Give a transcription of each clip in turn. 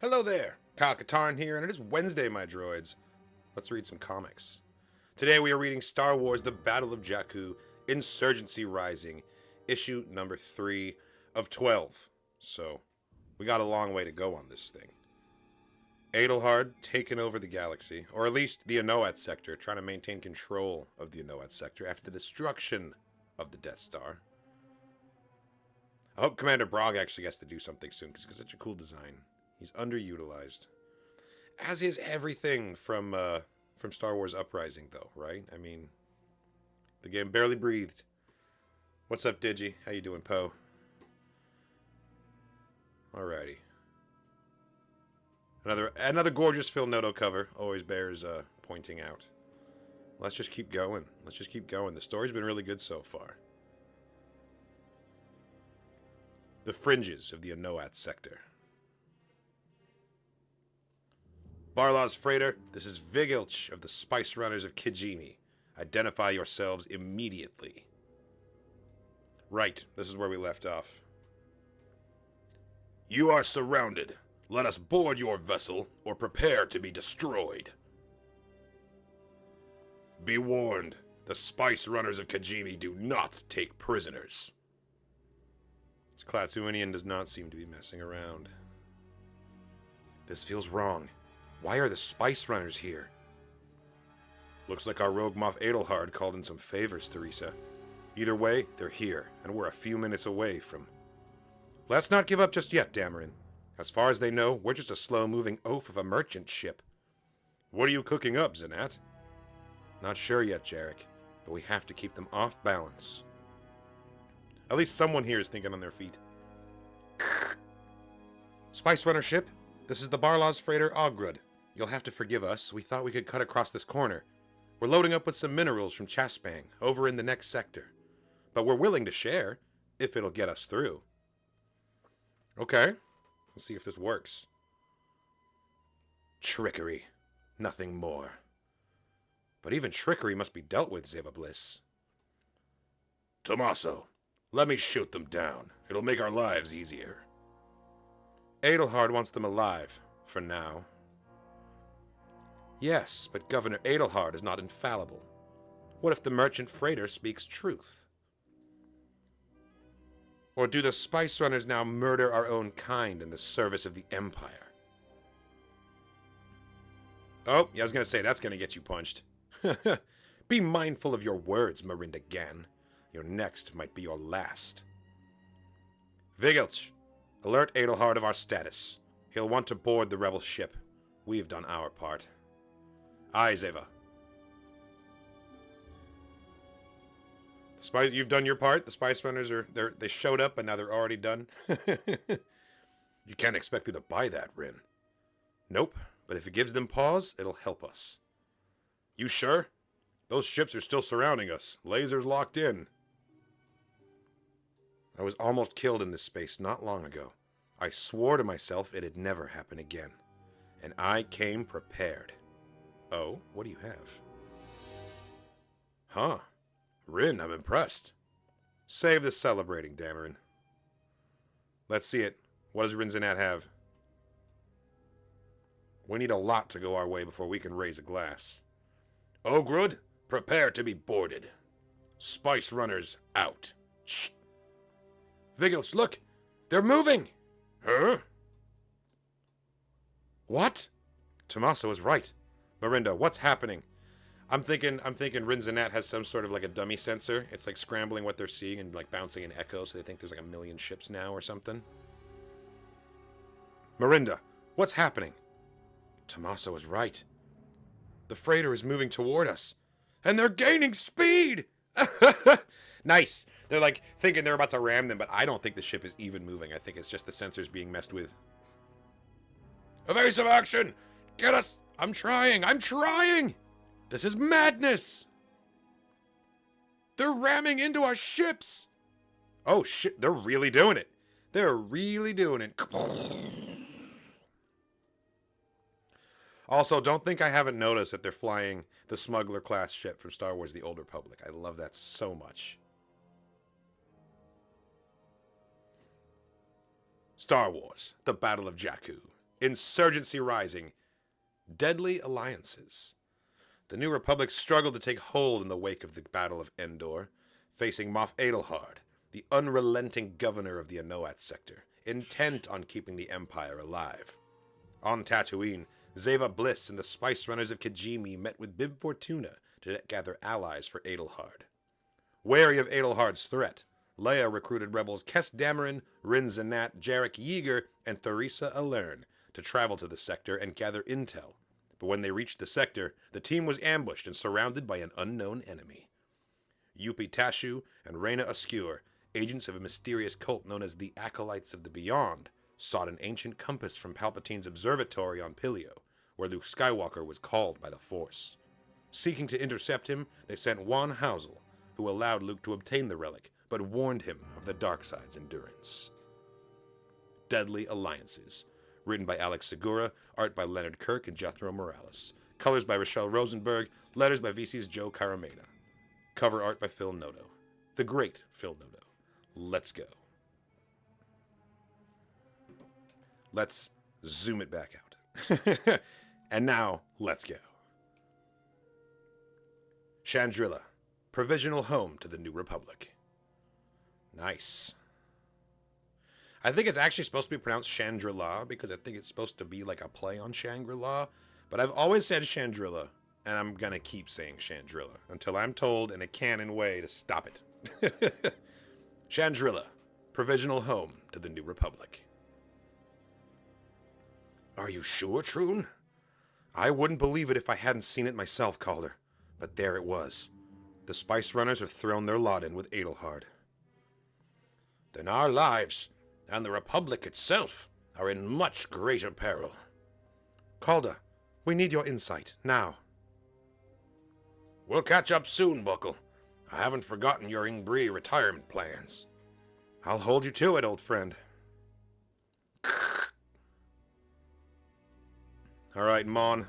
Hello there, Kyle Katarn here, and it is Wednesday, my droids. Let's read some comics. Today we are reading Star Wars The Battle of Jakku, Insurgency Rising, issue number 3 of 12. So, we got a long way to go on this thing. Adelhard taken over the galaxy, or at least the Anoat sector, trying to maintain control of the Anoat sector after the destruction of the Death Star. I hope Commander Brogg actually gets to do something soon, because it's such a cool design. He's underutilized. As is everything from Star Wars Uprising, though, right? I mean, the game barely breathed. What's up, Digi? How you doing, Poe? Alrighty. Another gorgeous Phil Noto cover. Always bears pointing out. Let's just keep going. Let's just keep going. The story's been really good so far. The fringes of the Anoat sector. Barlaw's freighter, this is Vigilch of the Spice Runners of Kijimi. Identify yourselves immediately. Right, this is where we left off. You are surrounded. Let us board your vessel, or prepare to be destroyed. Be warned, the Spice Runners of Kijimi do not take prisoners. This Klatooinian does not seem to be messing around. This feels wrong. Why are the Spice Runners here? Looks like our rogue Moff Adelhard called in some favors, Theresa. Either way, they're here, and we're a few minutes away from... Let's not give up just yet, Dameron. As far as they know, we're just a slow-moving oaf of a merchant ship. What are you cooking up, Zanat? Not sure yet, Jarek, but we have to keep them off balance. At least someone here is thinking on their feet. Spice Runner ship, this is the Barlaw's freighter Ogrud. You'll have to forgive us. We thought we could cut across this corner. We're loading up with some minerals from Chaspang, over in the next sector. But we're willing to share, if it'll get us through. Okay. Let's see if this works. Trickery. Nothing more. But even trickery must be dealt with, Zeva Bliss. Tommaso, let me shoot them down. It'll make our lives easier. Adelhard wants them alive, for now. Yes, but Governor Adelhard is not infallible. What if the merchant freighter speaks truth? Or do the Spice Runners now murder our own kind in the service of the Empire? Oh, yeah, I was going to say, that's going to get you punched. Be mindful of your words, Marinda Gann. Your next might be your last. Vigilch, alert Adelhard of our status. He'll want to board the rebel ship. We've done our part. Aye, Zeva. You've done your part. The Spice Runners they showed up, and now they're already done. You can't expect them to buy that, Rin. Nope, but if it gives them pause, it'll help us. You sure? Those ships are still surrounding us. Lasers locked in. I was almost killed in this space not long ago. I swore to myself it'd never happen again. And I came prepared. Oh, what do you have? Huh. Rin, I'm impressed. Save the celebrating, Dameron. Let's see it. What does Rin Zanat have? We need a lot to go our way before we can raise a glass. Ogrud, prepare to be boarded. Spice Runners out. Shh. Vigilch, look! They're moving! Huh? What? Tommaso is right. Marinda, what's happening? I'm thinking Rin Zanat has some sort of like a dummy sensor. It's like scrambling what they're seeing and like bouncing an echo, so they think there's like 1 million ships now or something. Marinda, what's happening? Tommaso is right. The freighter is moving toward us. And they're gaining speed! Nice. They're like thinking they're about to ram them, but I don't think the ship is even moving. I think it's just the sensors being messed with. Evasive action! Get us! I'm trying! This is madness! They're ramming into our ships! Oh shit, they're really doing it. They're really doing it. Also, don't think I haven't noticed that they're flying the smuggler class ship from Star Wars The Old Republic. I love that so much. Star Wars, The Battle of Jakku. Insurgency Rising. Deadly Alliances. The New Republic struggled to take hold in the wake of the Battle of Endor, facing Moff Adelhard, the unrelenting governor of the Anoat sector, intent on keeping the Empire alive. On Tatooine, Zeva Bliss and the Spice Runners of Kijimi met with Bib Fortuna to gather allies for Adelhard. Wary of Adelhard's threat, Leia recruited rebels Kes Dameron, Rin Zanat, Jarek Yeager, and Theresa Alern to travel to the sector and gather intel. But when they reached the sector, the team was ambushed and surrounded by an unknown enemy. Yupi Tashu and Reyna Ascure, agents of a mysterious cult known as the Acolytes of the Beyond, sought an ancient compass from Palpatine's observatory on Pilio, where Luke Skywalker was called by the Force. Seeking to intercept him, they sent Juan Housel, who allowed Luke to obtain the relic, but warned him of the dark side's endurance. Deadly Alliances. Written by Alex Segura, art by Leonard Kirk and Jethro Morales. Colors by Rochelle Rosenberg, letters by VC's Joe Caramena. Cover art by Phil Noto. The great Phil Noto. Let's go. Let's zoom it back out. And now, let's go. Chandrila, provisional home to the New Republic. Nice. I think it's actually supposed to be pronounced Chandrila because I think it's supposed to be like a play on Shangri-La. But I've always said Chandrila, and I'm going to keep saying Chandrila until I'm told in a canon way to stop it. Chandrila, provisional home to the New Republic. Are you sure, Troon? I wouldn't believe it if I hadn't seen it myself, Calder. But there it was. The Spice Runners have thrown their lot in with Adelhard. Then our lives, and the Republic itself, are in much greater peril. Calder, we need your insight, now. We'll catch up soon, Buckle. I haven't forgotten your Ingbree retirement plans. I'll hold you to it, old friend. All right, Mon.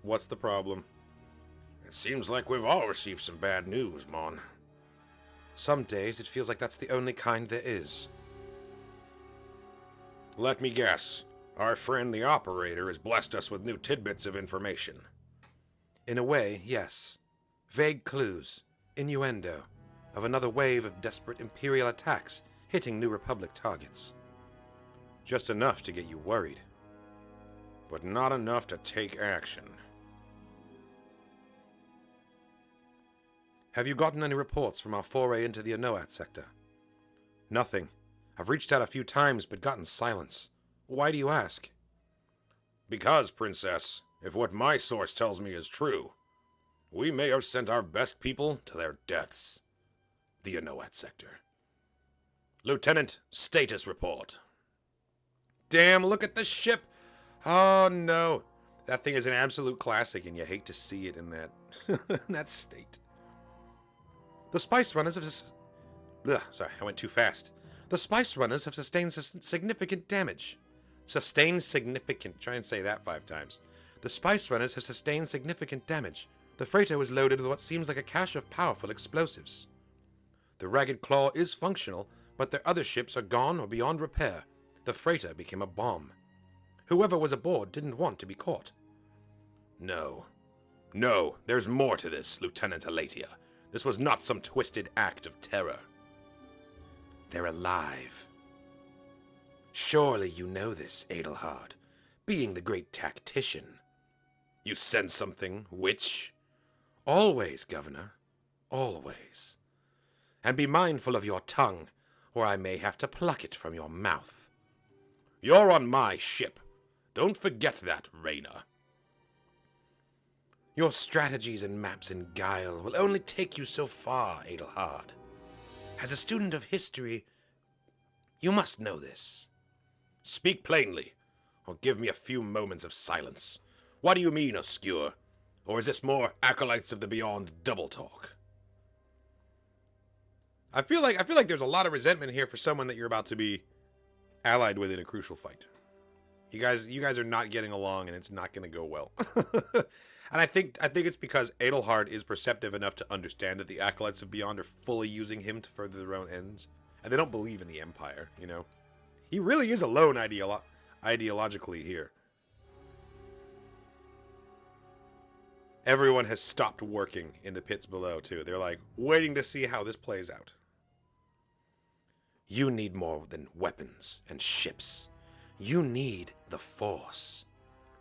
What's the problem? It seems like we've all received some bad news, Mon. Some days it feels like that's the only kind there is. Let me guess. Our friend the operator has blessed us with new tidbits of information. In a way, yes. Vague clues, innuendo, of another wave of desperate Imperial attacks hitting New Republic targets. Just enough to get you worried. But not enough to take action. Have you gotten any reports from our foray into the Anoat sector? Nothing. I've reached out a few times, but gotten silence. Why do you ask? Because, Princess, if what my source tells me is true, we may have sent our best people to their deaths. The Anoat sector. Lieutenant, status report. Damn, look at the ship! Oh, no. That thing is an absolute classic, and you hate to see it in that, in that state. The Spice Runners have... Sorry, I went too fast. The Spice Runners have sustained significant damage. Sustained significant. Try and say that 5 times. The Spice Runners have sustained significant damage. The freighter was loaded with what seems like a cache of powerful explosives. The Ragged Claw is functional, but their other ships are gone or beyond repair. The freighter became a bomb. Whoever was aboard didn't want to be caught. No. No, there's more to this, Lieutenant Alatia. This was not some twisted act of terror. They're alive. Surely you know this, Adelhard, being the great tactician. You sense something, witch? Always, Governor. Always. And be mindful of your tongue, or I may have to pluck it from your mouth. You're on my ship. Don't forget that, Reyna. Your strategies and maps and guile will only take you so far, Adelhard. As a student of history, you must know this. Speak plainly, or give me a few moments of silence. What do you mean, Obscure? Or is this more Acolytes of the Beyond double talk? I feel like there's a lot of resentment here for someone that you're about to be allied with in a crucial fight. You guys are not getting along, and it's not going to go well. And I think it's because Adelhard is perceptive enough to understand that the Acolytes of Beyond are fully using him to further their own ends, and they don't believe in the Empire. You know, he really is alone ideologically here. Everyone has stopped working in the pits below, too. They're like, waiting to see how this plays out. You need more than weapons and ships. You need the Force.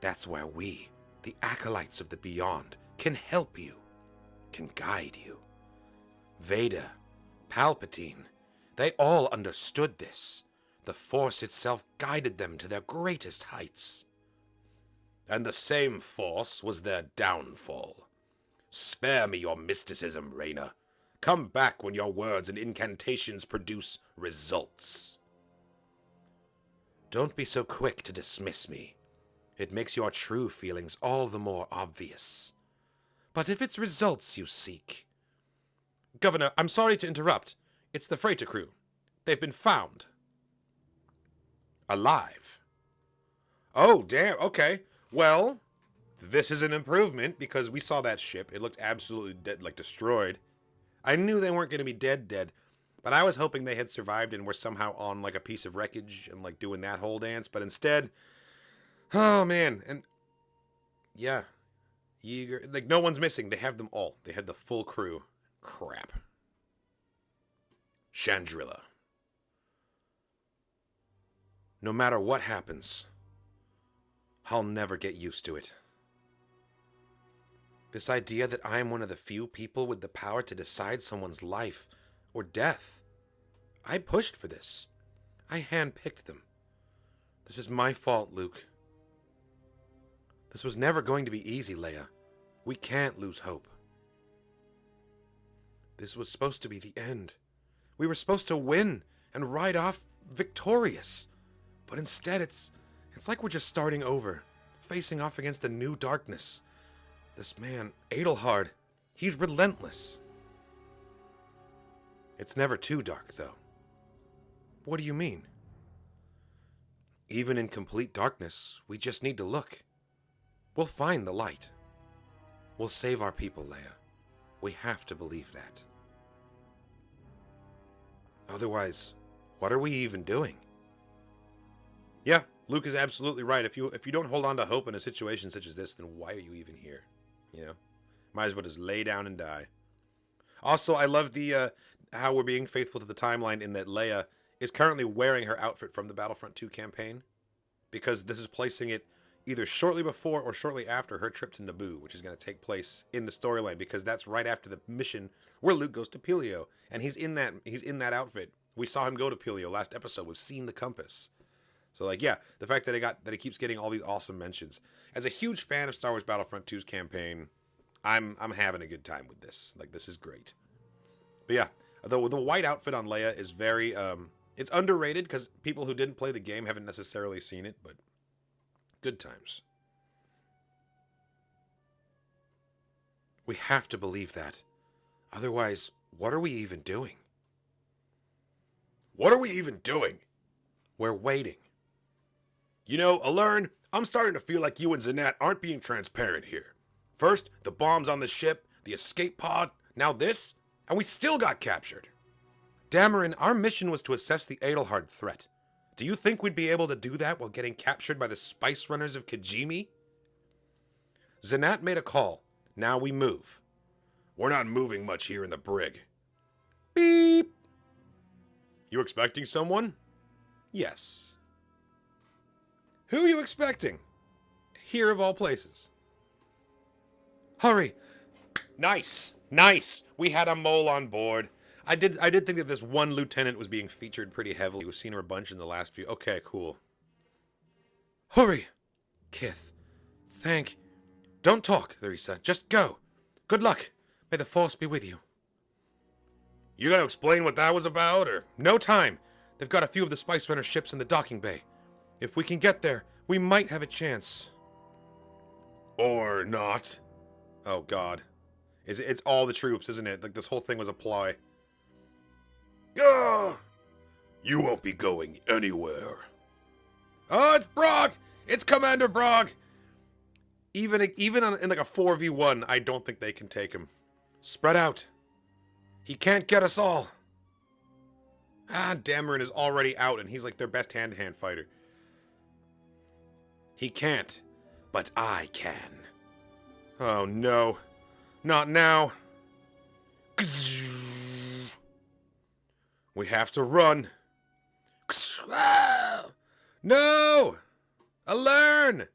That's where we, the Acolytes of the Beyond, can help you, can guide you. Vader, Palpatine, they all understood this. The Force itself guided them to their greatest heights. And the same Force was their downfall. Spare me your mysticism, Reyna. Come back when your words and incantations produce results. Don't be so quick to dismiss me. It makes your true feelings all the more obvious. But if it's results you seek... Governor, I'm sorry to interrupt. It's the freighter crew. They've been found. Alive. Oh, damn, okay. Well, this is an improvement because we saw that ship. It looked absolutely dead, like destroyed. I knew they weren't going to be dead, but I was hoping they had survived and were somehow on like a piece of wreckage and like doing that whole dance. But instead, oh man, and yeah, Yeager, like no one's missing. They have them all. They had the full crew. Crap. Chandrila. No matter what happens, I'll never get used to it. This idea that I am one of the few people with the power to decide someone's life or death. I pushed for this. I handpicked them. This is my fault, Luke. This was never going to be easy, Leia. We can't lose hope. This was supposed to be the end. We were supposed to win and ride off victorious. But instead, it's like we're just starting over, facing off against a new darkness. This man, Adelhard, he's relentless. It's never too dark, though. What do you mean? Even in complete darkness, we just need to look. We'll find the light. We'll save our people, Leia. We have to believe that. Otherwise, what are we even doing? Yeah, Luke is absolutely right. If you don't hold on to hope in a situation such as this, then why are you even here? You know, might as well just lay down and die. Also, I love the how we're being faithful to the timeline in that Leia is currently wearing her outfit from the Battlefront 2 campaign, because this is placing it either shortly before or shortly after her trip to Naboo, which is going to take place in the storyline, because that's right after the mission where Luke goes to Pelio, and he's in that outfit. We saw him go to Pelio last episode. We've seen the compass. So, like, yeah, the fact that it keeps getting all these awesome mentions. As a huge fan of Star Wars Battlefront 2's campaign, I'm having a good time with this. Like, this is great. But yeah, the white outfit on Leia is very, it's underrated because people who didn't play the game haven't necessarily seen it, but good times. We have to believe that. Otherwise, what are we even doing? What are we even doing? We're waiting. You know, Alern, I'm starting to feel like you and Zanat aren't being transparent here. First, the bombs on the ship, the escape pod, now this, and we still got captured. Dameron, our mission was to assess the Adelhard threat. Do you think we'd be able to do that while getting captured by the Spice Runners of Kijimi? Zanat made a call. Now we move. We're not moving much here in the brig. Beep. You expecting someone? Yes. Who are you expecting? Here of all places. Hurry! Nice! Nice! We had a mole on board. I did think that this one lieutenant was being featured pretty heavily. We've seen her a bunch in the last few. Okay, cool. Hurry! Kith. Thank... Don't talk, Theresa. Just go. Good luck. May the Force be with you. You gotta explain what that was about, or... No time. They've got a few of the Spice Runner ships in the docking bay. If we can get there, we might have a chance. Or not. Oh, God. It's all the troops, isn't it? Like, this whole thing was a ploy. Ah! You won't be going anywhere. Oh, it's Brog! It's Commander Brog! Even in like a 4v1, I don't think they can take him. Spread out. He can't get us all. Ah, Dameron is already out, and he's like their best hand-to-hand fighter. He can't, but I can. Oh no. Not now. We have to run. No! Learn!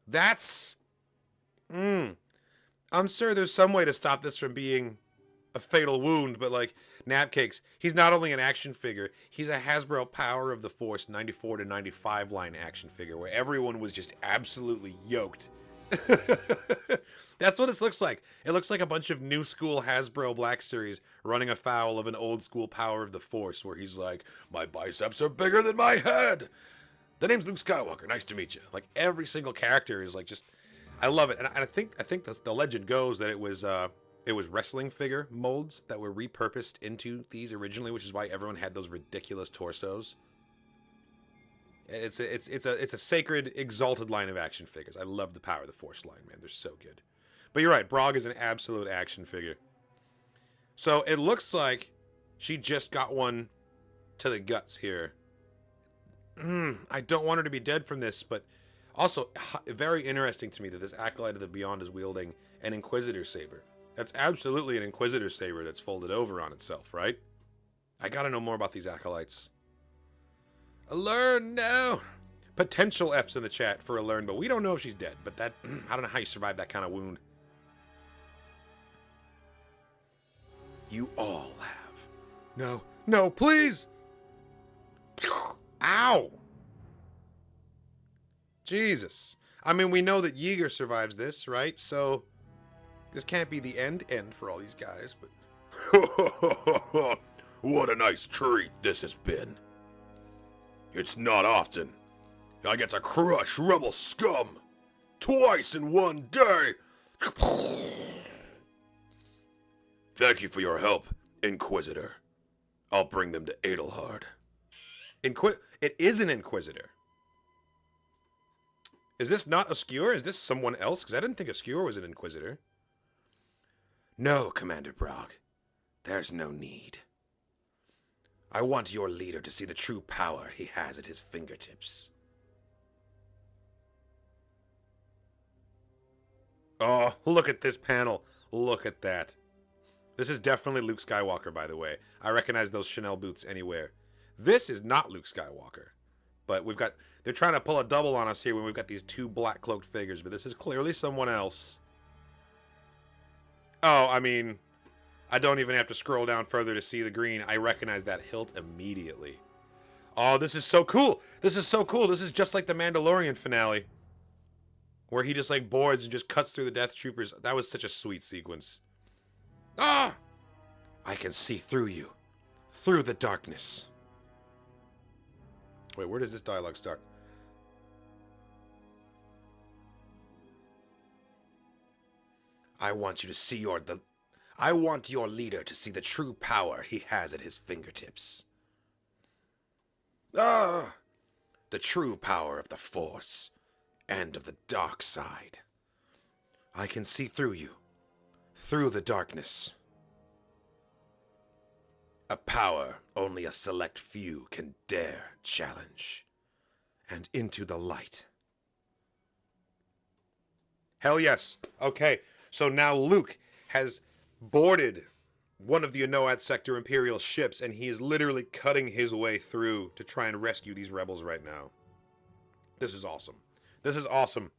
That's... I'm sure there's some way to stop this from being a fatal wound, but like, Napcakes, he's not only an action figure, he's a Hasbro Power of the Force 94 to 95 line action figure where everyone was just absolutely yoked. That's what this looks like. It looks like a bunch of new school Hasbro Black Series running afoul of an old school Power of the Force where he's like, my biceps are bigger than my head. The name's Luke Skywalker. Nice to meet you. Like every single character is like just, I love it. And I think the legend goes that it was wrestling figure molds that were repurposed into these originally, which is why everyone had those ridiculous torsos. It's a sacred, exalted line of action figures. I love the Power of the Force line, man. They're so good. But you're right, Brog is an absolute action figure. So it looks like she just got one to the guts here. I don't want her to be dead from this, but also very interesting to me that this Acolyte of the Beyond is wielding an Inquisitor saber. That's absolutely an Inquisitor saber that's folded over on itself, right? I gotta know more about these Acolytes. Learn now. Potential F's in the chat for a learn, but we don't know if she's dead. But that, I don't know how you survive that kind of wound. You all have. No, please. Ow. Jesus. I mean, we know that Yeager survives this, right? So this can't be the end for all these guys, but what a nice treat this has been. It's not often I get to crush rebel scum twice in one day. Thank you for your help, Inquisitor. I'll bring them to Adelhard. It is an Inquisitor. Is this not Oscure? Is this someone else? Because I didn't think Oscure was an Inquisitor. No, Commander Brog. There's no need. I want your leader to see the true power he has at his fingertips. Oh, look at this panel. Look at that. This is definitely Luke Skywalker, by the way. I recognize those Chanel boots anywhere. This is not Luke Skywalker. But they're trying to pull a double on us here when we've got these two black cloaked figures, but this is clearly someone else. Oh, I mean, I don't even have to scroll down further to see the green. I recognize that hilt immediately. Oh, this is so cool. This is so cool. This is just like the Mandalorian finale, where he just like boards and just cuts through the Death Troopers. That was such a sweet sequence. Ah! I can see through you. Through the darkness. Wait, where does this dialogue start? I want your leader to see the true power he has at his fingertips. Ah! The true power of the Force and of the dark side. I can see through you. Through the darkness. A power only a select few can dare challenge. And into the light. Hell yes. Okay, so now Luke has boarded one of the Anoat Sector Imperial ships, and he is literally cutting his way through to try and rescue these rebels right now. This is awesome. This is awesome.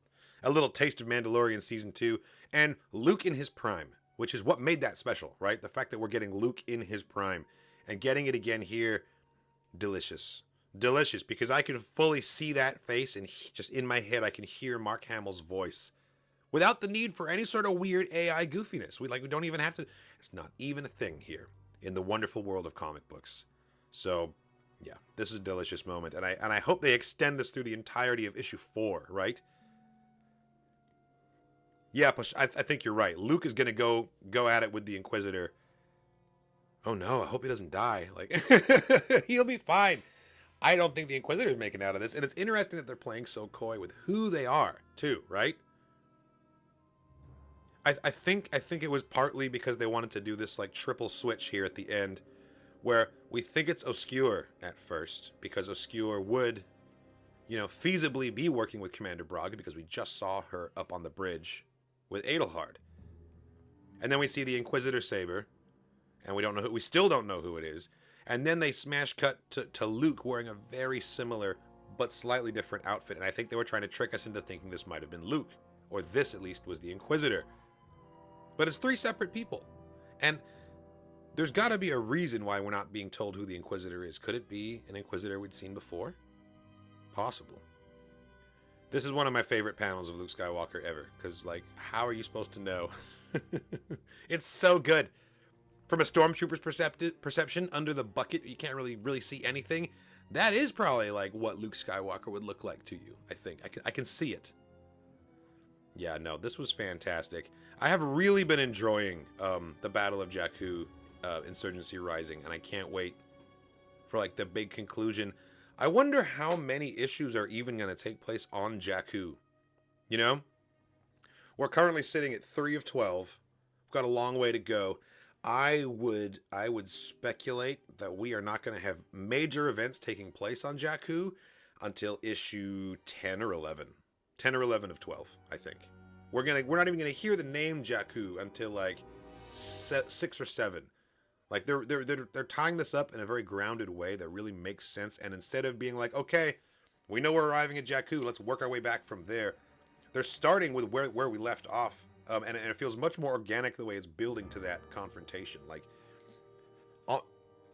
A little taste of Mandalorian Season 2, and Luke in his prime, which is what made that special, right? The fact that we're getting Luke in his prime, and getting it again here, delicious. Delicious, because I can fully see that face, and just in my head I can hear Mark Hamill's voice. Without the need for any sort of weird AI goofiness. We don't even have to, it's not even a thing here in the wonderful world of comic books. So, yeah, this is a delicious moment, and I hope they extend this through the entirety of issue 4, right? Yeah, I think you're right. Luke is going to go at it with the Inquisitor. Oh no, I hope he doesn't die. Like, he'll be fine. I don't think the Inquisitor is making out of this, and it's interesting that they're playing so coy with who they are, too, right? I think it was partly because they wanted to do this like triple switch here at the end, where we think it's Oscure at first, because Oscure would, feasibly be working with Commander Brog, because we just saw her up on the bridge with Adelhard. And then we see the Inquisitor saber, and we still don't know who it is. And then they smash cut to Luke wearing a very similar but slightly different outfit. And I think they were trying to trick us into thinking this might have been Luke, or this at least was the Inquisitor. But it's three separate people. And there's got to be a reason why we're not being told who the Inquisitor is. Could it be an Inquisitor we'd seen before? Possible. This is one of my favorite panels of Luke Skywalker ever, because, like, how are you supposed to know? It's so good. From a stormtrooper's perception, under the bucket, you can't really see anything. That is probably like what Luke Skywalker would look like to you, I think. I can see it. Yeah, no, this was fantastic. I have really been enjoying the Battle of Jakku, Insurgency Rising, and I can't wait for, like, the big conclusion. I wonder how many issues are even going to take place on Jakku. You know? We're currently sitting at 3 of 12. We've got a long way to go. I would speculate that we are not going to have major events taking place on Jakku until issue 10 or 11. 10 or 11 of 12, I think. We're not even going to hear the name Jakku until, like, 6 or 7. Like, they're tying this up in a very grounded way that really makes sense. And instead of being like, okay, we know we're arriving at Jakku, let's work our way back from there, they're starting with where we left off. And it feels much more organic the way it's building to that confrontation. Like,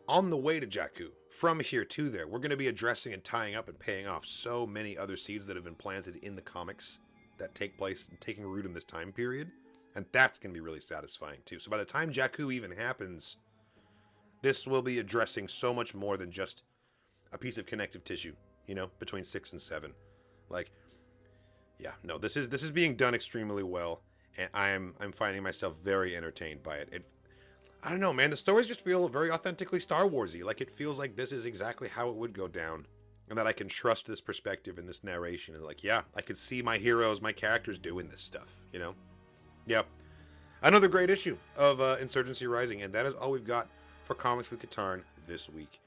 on the way to Jakku, from here to there, we're going to be addressing and tying up and paying off so many other seeds that have been planted in the comics that take place and taking root in this time period. And that's going to be really satisfying, too. So by the time Jakku even happens, this will be addressing so much more than just a piece of connective tissue, you know, between 6 and 7. Like, yeah, no, this is being done extremely well. And I'm finding myself very entertained by it. I don't know, man. The stories just feel very authentically Star Warsy. Like, it feels like this is exactly how it would go down, and that I can trust this perspective and this narration. And, like, yeah, I could see my heroes, my characters doing this stuff. You know? Yeah. Another great issue of Insurgency Rising, and that is all we've got for Comics with Katarn this week.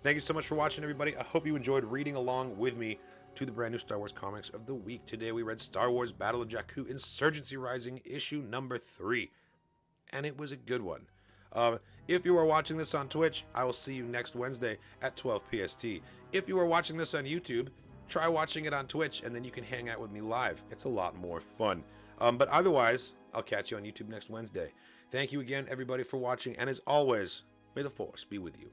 Thank you so much for watching, everybody. I hope you enjoyed reading along with me to the brand new Star Wars comics of the week. Today we read Star Wars Battle of Jakku Insurgency Rising issue number 3, and it was a good one. If you are watching this on Twitch, I will see you next Wednesday at 12 PST. If you are watching this on YouTube, try watching it on Twitch, and then you can hang out with me live. It's a lot more fun. But otherwise, I'll catch you on YouTube next Wednesday. Thank you again, everybody, for watching, and as always, may the Force be with you.